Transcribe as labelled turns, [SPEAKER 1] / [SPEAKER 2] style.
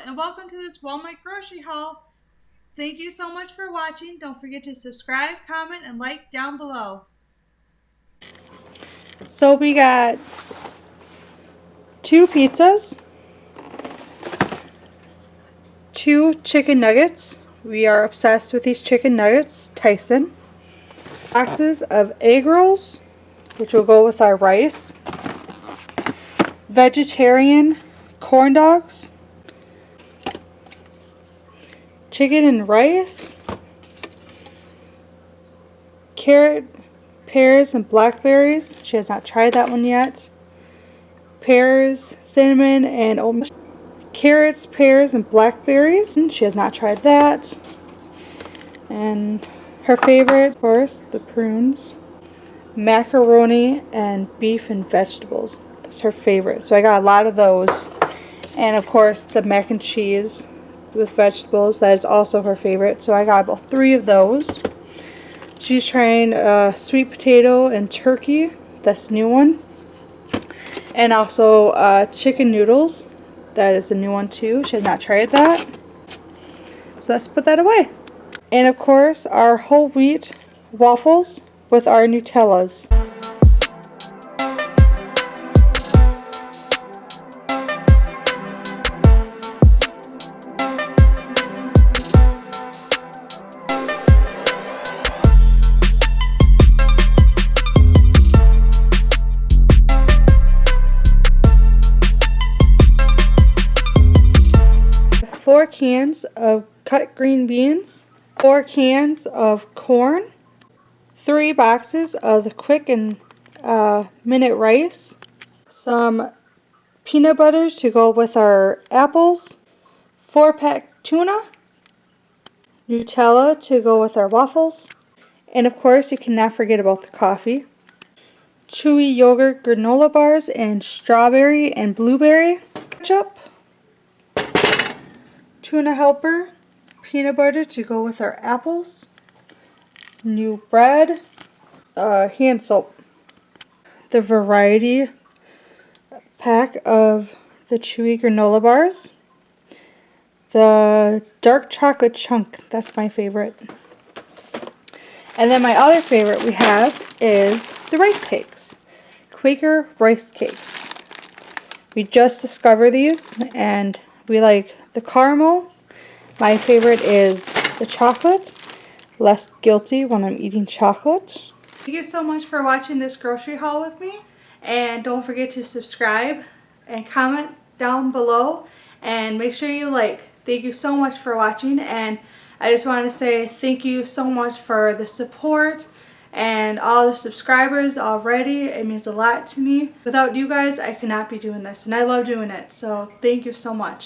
[SPEAKER 1] and welcome to this Walmart grocery haul. Thank you so much for watching. Don't forget to subscribe, comment, and like down below. So we got 2 pizzas, 2 chicken nuggets. We are obsessed with these chicken nuggets. Tyson. Boxes of egg rolls, which will go with our rice. Vegetarian corn dogs. Chicken and rice. Carrot, pears, and blackberries. She has not tried that one yet. Pears, cinnamon, and oatmeal. Carrots, pears, and blackberries. She has not tried that. And her favorite, of course, the prunes. Macaroni and beef and vegetables. That's her favorite. So I got a lot of those. And of course, the mac and cheese with vegetables. That is also her favorite. So I got about 3 of those. She's trying sweet potato and turkey. That's the new one. And also chicken noodles. That is a new one too. She has not tried that. So let's put that away. And of course, our whole wheat waffles with our Nutellas. 4 cans of cut green beans, 4 cans of corn, 3 boxes of the quick and minute rice, some peanut butter to go with our apples, 4-pack tuna, Nutella to go with our waffles, and of course you cannot forget about the coffee, chewy yogurt granola bars, and strawberry and blueberry ketchup, tuna helper, peanut butter to go with our apples, new bread, hand soap, the variety pack of the chewy granola bars, the dark chocolate chunk, that's my favorite. And then my other favorite we have is the rice cakes, Quaker rice cakes. We just discovered these and we like the caramel. My favorite is the chocolate. Less guilty when I'm eating chocolate. Thank you so much for watching this grocery haul with me. And don't forget to subscribe and comment down below. And make sure you like. Thank you so much for watching. And I just want to say thank you so much for the support and all the subscribers already. It means a lot to me. Without you guys, I could not be doing this. And I love doing it. So thank you so much.